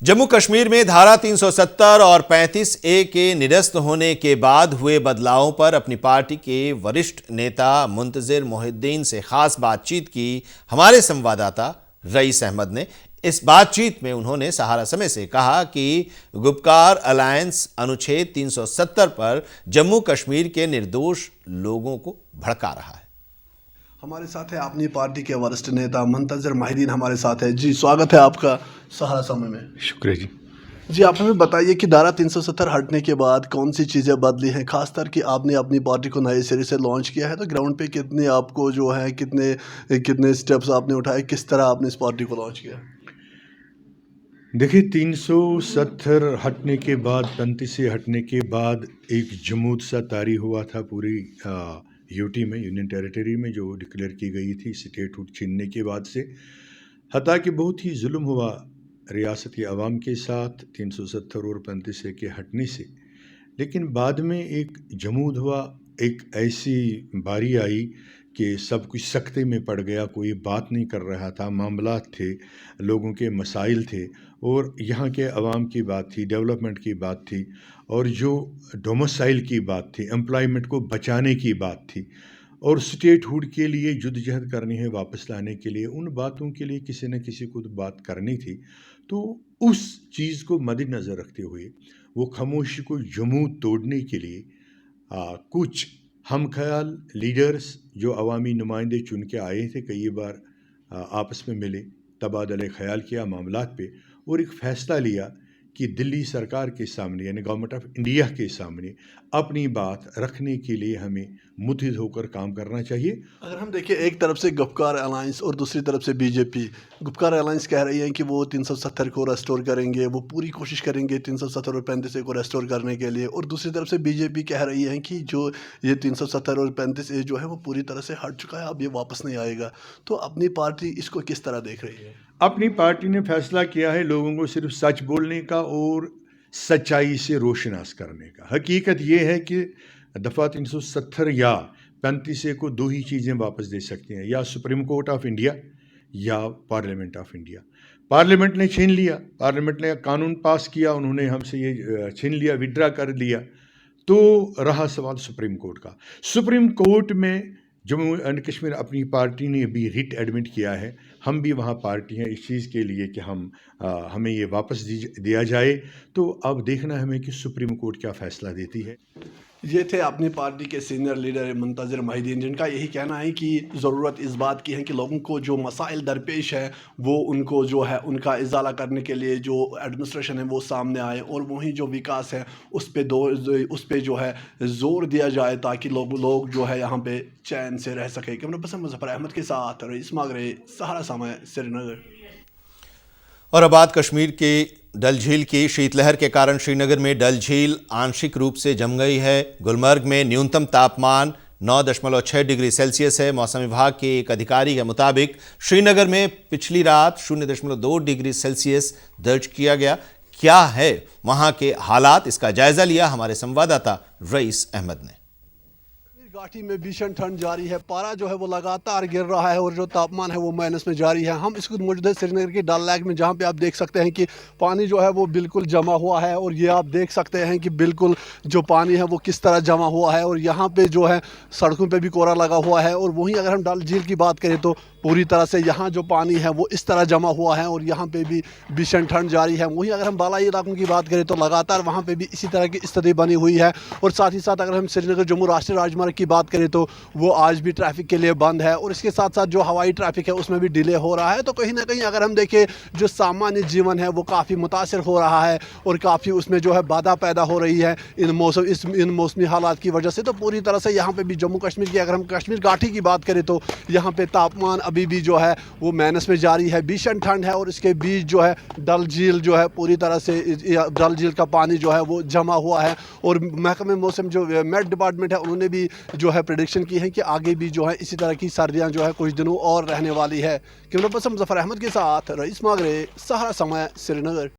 जम्मू कश्मीर में धारा 370 और 35A के निरस्त होने के बाद हुए बदलावों पर अपनी पार्टी के वरिष्ठ नेता मुंतजिर मोहिउद्दीन से खास बातचीत की हमारे संवाददाता रईस अहमद ने। इस बातचीत में उन्होंने सहारा समय से कहा कि गुपकार अलायंस अनुच्छेद 370 पर जम्मू कश्मीर के निर्दोष लोगों को भड़का रहा है। हमारे साथ है अपनी पार्टी के वरिष्ठ नेता मुंतजिर मोहिउद्दीन हमारे साथ है। जी, स्वागत है आपका सहारा समय में। शुक्रिया जी। जी, आप हमें बताइए कि धारा 370 हटने के बाद कौन सी चीज़ें बदली हैं, खासकर कि आपने अपनी पार्टी को नए सिरे से लॉन्च किया है, तो ग्राउंड पे कितने आपको जो है कितने स्टेप्स आपने उठाए, किस तरह आपने इस पार्टी को लॉन्च किया? देखिए, 370 हटने के बाद, 35 से हटने के बाद एक जमूद सा तारी हुआ था पूरी यूटी में, यूनियन टेरिटरी में, जो डिक्लेयर की गई थी स्टेटहुड छीनने के बाद से। हता कि बहुत ही जुल्म हुआ रियासती अवाम के साथ 370 और 35 के हटने से, लेकिन बाद में एक जमूद हुआ, एक ऐसी बारी आई कि सब कुछ सख्ते में पड़ गया। कोई बात नहीं कर रहा था, मामलात थे, लोगों के मसाइल थे, और यहाँ के अवाम की बात थी, डेवलपमेंट की बात थी, और जो डोमिसाइल की बात थी, एम्प्लॉयमेंट को बचाने की बात थी, और स्टेटहुड के लिए जद्दोजहद करनी है, वापस लाने के लिए, उन बातों के लिए किसी न किसी को तो बात करनी थी। तो उस चीज़ को मद्देनज़र रखते हुए, वो खामोशी को जमूद तोड़ने के लिए कुछ हम ख्याल लीडर्स जो अवामी नुमाइंदे चुन के आए थे, कई बार आपस में मिले, तबादले ख्याल किया मामलात पे, और एक फ़ैसला लिया कि दिल्ली सरकार के सामने, यानी गवर्नमेंट ऑफ इंडिया के सामने, अपनी बात रखने के लिए हमें मुत्तहिद होकर काम करना चाहिए। अगर हम देखें, एक तरफ से गुपकार अलायंस और दूसरी तरफ से बीजेपी। गुपकार अलायंस कह रही है कि वो 370 को रेस्टोर करेंगे, वो पूरी कोशिश करेंगे 370 और 35 को रेस्टोर करने के लिए, और दूसरी तरफ से बीजेपी कह रही है कि जो ये 370 और 35 जो है वो पूरी तरह से हट चुका है, अब ये वापस नहीं आएगा। तो अपनी पार्टी इसको किस तरह देख रही है? अपनी पार्टी ने फैसला किया है लोगों को सिर्फ सच बोलने का और सच्चाई से रोशनास करने का। हकीकत ये है कि दफ़ा 370 या 35 को दो ही चीज़ें वापस दे सकती हैं, या सुप्रीम कोर्ट ऑफ इंडिया या पार्लियामेंट ऑफ इंडिया। पार्लियामेंट ने छीन लिया, पार्लियामेंट ने कानून पास किया, उन्होंने हमसे ये छीन लिया, विड्रा कर लिया, तो रहा सवाल सुप्रीम कोर्ट का। सुप्रीम कोर्ट में जम्मू एंड कश्मीर अपनी पार्टी ने भी रिट एडमिट किया है। हम भी वहाँ पार्टी हैं इस चीज़ के लिए कि हमें ये वापस दिया जाए। तो अब देखना है हमें कि सुप्रीम कोर्ट क्या फ़ैसला देती है। ये थे अपनी पार्टी के सीनियर लीडर मुंतजिर मोहिउद्दीन, जिनका यही कहना है कि ज़रूरत इस बात की है कि लोगों को जो मसाइल दरपेश है वो उनको जो है उनका इजाला करने के लिए जो एडमिनिस्ट्रेशन है वो सामने आए, और वहीं जो विकास है उस पे जो है ज़ोर दिया जाए, ताकि लोग जो है यहाँ पे चैन से रह सके। कैमरा पर्सन मुज़फ़्फ़र अहमद के साथ रईस मागरे, सहारा समय, श्रीनगर। और अब बात कश्मीर के डल झील की। शीतलहर के कारण श्रीनगर में डल झील आंशिक रूप से जम गई है। गुलमर्ग में न्यूनतम तापमान 9.6 डिग्री सेल्सियस है। मौसम विभाग के एक अधिकारी के मुताबिक श्रीनगर में पिछली रात 0.2 डिग्री सेल्सियस दर्ज किया गया। क्या है वहां के हालात, इसका जायजा लिया हमारे संवाददाता रईस अहमद ने। घाटी में भीषण ठंड जारी है, पारा जो है वो लगातार गिर रहा है, और जो तापमान है वो माइनस में जारी है। हम इसको मौजूद है श्रीनगर के डल लेक में, जहाँ पे आप देख सकते हैं कि पानी जो है वो बिल्कुल जमा हुआ है, और ये आप देख सकते हैं कि बिल्कुल जो पानी है वो किस तरह जमा हुआ है, और यहाँ पे जो है सड़कों पे भी कोहरा लगा हुआ है। और वहीं अगर हम डल झील की बात करें तो पूरी तरह से यहाँ जो पानी है वो इस तरह जमा हुआ है, और यहाँ पे भी भीषण ठंड जारी है। वहीं अगर हम बालाई इलाकों की बात करें तो लगातार वहाँ पे भी इसी तरह की स्थिति बनी हुई है। और साथ ही साथ अगर हम श्रीनगर जम्मू राष्ट्रीय राजमार्ग की बात करें तो वो आज भी ट्रैफिक के लिए बंद है, और इसके साथ साथ जो हवाई ट्रैफिक है उसमें भी डिले हो रहा है। तो कहीं ना कहीं अगर हम देखें, जो सामान्य जीवन है वो काफ़ी मुतासर हो रहा है, और काफ़ी उसमें जो है बाधा पैदा हो रही है इन मौसमी हालात की वजह से। तो पूरी तरह से यहाँ पे भी जम्मू कश्मीर की अगर हम कश्मीर घाटी की बात करें तो यहाँ पे तापमान अभी भी जो है वो माइनस में जारी है, भीषण ठंड है। और इसके बीच जो है डल झील जो है पूरी तरह से, डल झील का पानी जो है वो जमा हुआ है, और महकमे मौसम जो मेट डिपार्टमेंट है उन्होंने भी जो है प्रेडिक्शन की है कि आगे भी जो है इसी तरह की सर्दियां जो है कुछ दिनों और रहने वाली है। कैमरा पर्सन मुज़फ़्फ़र अहमद के साथ रईस मागरे, सहारा समय, श्रीनगर।